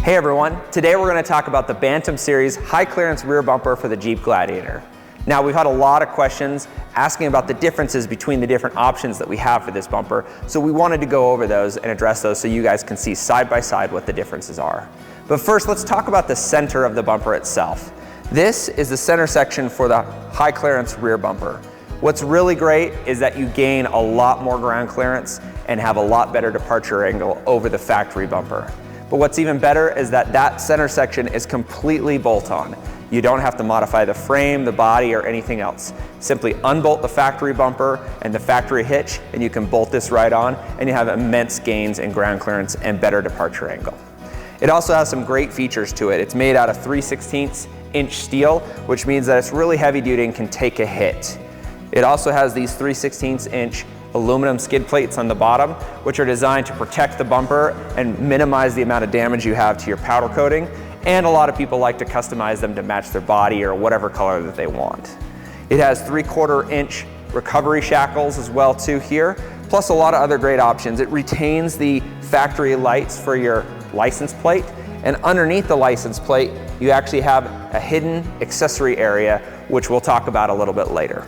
Hey everyone, today we're going to talk about the Bantam series high clearance rear bumper for the Jeep Gladiator. Now we've had a lot of questions asking about the differences between the different options that we have for this bumper, so we wanted to go over those and address those so you guys can see side by side what the differences are. But first, let's talk about the center of the bumper itself. This is the center section for the high clearance rear bumper. What's really great is that you gain a lot more ground clearance and have a lot better departure angle over the factory bumper. But what's even better is that that center section is completely bolt-on. You don't have to modify the frame, the body, or anything else. Simply unbolt the factory bumper and the factory hitch, and you can bolt this right on, and you have immense gains in ground clearance and better departure angle. It also has some great features to it. It's made out of 3/16 inch steel, which means that it's really heavy duty and can take a hit. It also has these 3/16 inch aluminum skid plates on the bottom, which are designed to protect the bumper and minimize the amount of damage you have to your powder coating. And a lot of people like to customize them to match their body or whatever color that they want. It has 3/4 inch recovery shackles as well too here, plus a lot of other great options. It retains the factory lights for your license plate, and underneath the license plate, you actually have a hidden accessory area, which we'll talk about a little bit later.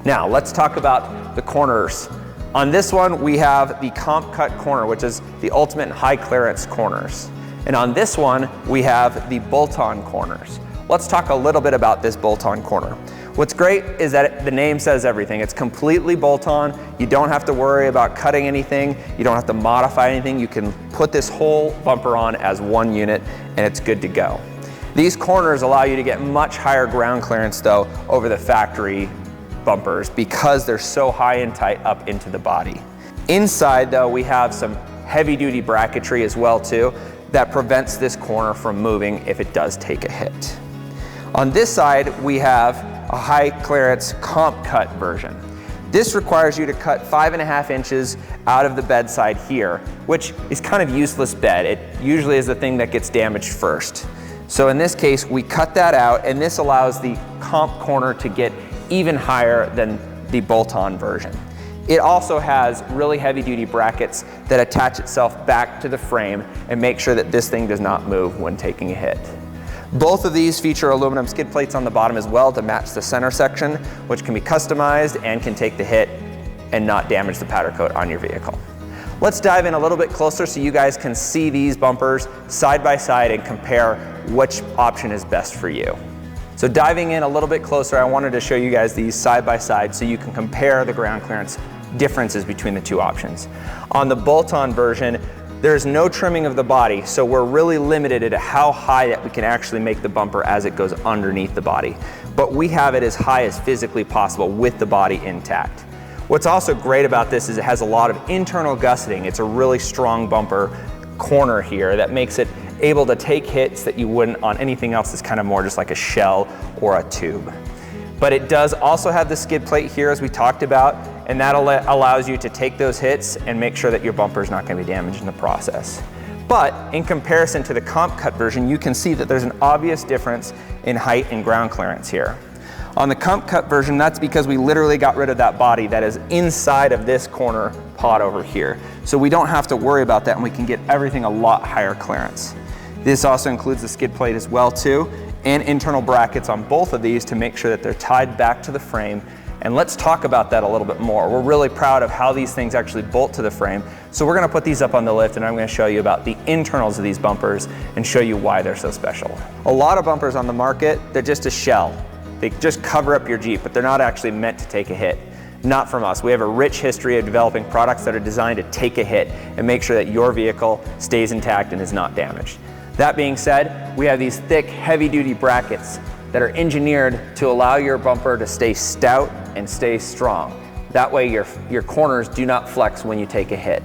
Now, let's talk about the corners. On this one, we have the comp cut corner, which is the ultimate high clearance corners. And on this one, we have the bolt-on corners. Let's talk a little bit about this bolt-on corner. What's great is that the name says everything. It's completely bolt-on. You don't have to worry about cutting anything. You don't have to modify anything. You can put this whole bumper on as one unit and it's good to go. These corners allow you to get much higher ground clearance though over the factory bumpers because they're so high and tight up into the body. Inside though, we have some heavy duty bracketry as well too that prevents this corner from moving if it does take a hit. On this side, we have a high clearance comp cut version. This requires you to cut 5.5 inches out of the bedside here, which is kind of useless bed. It usually is the thing that gets damaged first. So in this case, we cut that out, and this allows the comp corner to get even higher than the bolt-on version. It also has really heavy duty brackets that attach itself back to the frame and make sure that this thing does not move when taking a hit. Both of these feature aluminum skid plates on the bottom as well to match the center section, which can be customized and can take the hit and not damage the powder coat on your vehicle. Let's dive in a little bit closer so you guys can see these bumpers side by side and compare which option is best for you. So diving in a little bit closer, I wanted to show you guys these side by side so you can compare the ground clearance differences between the two options. On the bolt-on version, there's no trimming of the body, so we're really limited to how high that we can actually make the bumper as it goes underneath the body. But we have it as high as physically possible with the body intact. What's also great about this is it has a lot of internal gusseting. It's a really strong bumper corner here that makes it able to take hits that you wouldn't on anything else that's kind of more just like a shell or a tube. But it does also have the skid plate here as we talked about, and that allows you to take those hits and make sure that your bumper is not going to be damaged in the process. But in comparison to the comp cut version, you can see that there's an obvious difference in height and ground clearance here. On the comp cut version, that's because we literally got rid of that body that is inside of this corner pod over here. So we don't have to worry about that and we can get everything a lot higher clearance. This also includes the skid plate as well too, and internal brackets on both of these to make sure that they're tied back to the frame. And let's talk about that a little bit more. We're really proud of how these things actually bolt to the frame. So we're gonna put these up on the lift and I'm gonna show you about the internals of these bumpers and show you why they're so special. A lot of bumpers on the market, they're just a shell. They just cover up your Jeep, but they're not actually meant to take a hit. Not from us. We have a rich history of developing products that are designed to take a hit and make sure that your vehicle stays intact and is not damaged. That being said, we have these thick, heavy-duty brackets that are engineered to allow your bumper to stay stout and stay strong. That way your corners do not flex when you take a hit.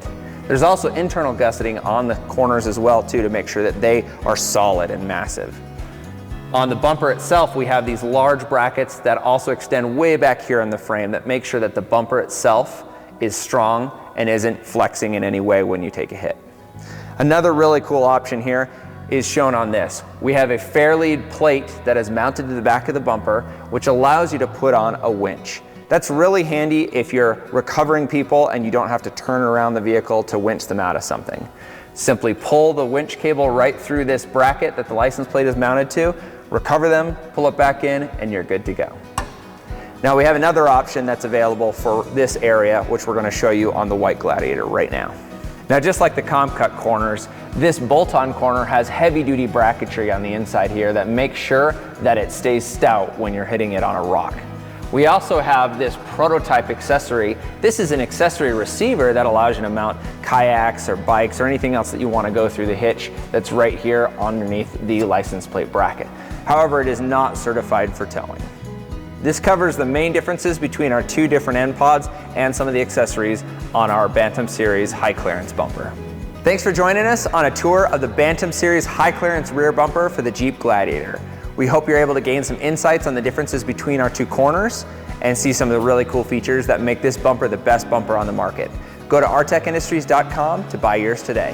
There's also internal gusseting on the corners as well too to make sure that they are solid and massive. On the bumper itself, we have these large brackets that also extend way back here on the frame that make sure that the bumper itself is strong and isn't flexing in any way when you take a hit. Another really cool option here is shown on this. We have a fair lead plate that is mounted to the back of the bumper, which allows you to put on a winch. That's really handy if you're recovering people and you don't have to turn around the vehicle to winch them out of something. Simply pull the winch cable right through this bracket that the license plate is mounted to, recover them, pull it back in, and you're good to go. Now we have another option that's available for this area, which we're going to show you on the white Gladiator right now. Now, just like the comp cut corners, this bolt-on corner has heavy-duty bracketry on the inside here that makes sure that it stays stout when you're hitting it on a rock. We also have this prototype accessory. This is an accessory receiver that allows you to mount kayaks or bikes or anything else that you want to go through the hitch that's right here underneath the license plate bracket. However, it is not certified for towing. This covers the main differences between our two different end pods and some of the accessories on our Bantam Series high clearance bumper. Thanks for joining us on a tour of the Bantam Series high clearance rear bumper for the Jeep Gladiator. We hope you're able to gain some insights on the differences between our two corners and see some of the really cool features that make this bumper the best bumper on the market. Go to artecindustries.com to buy yours today.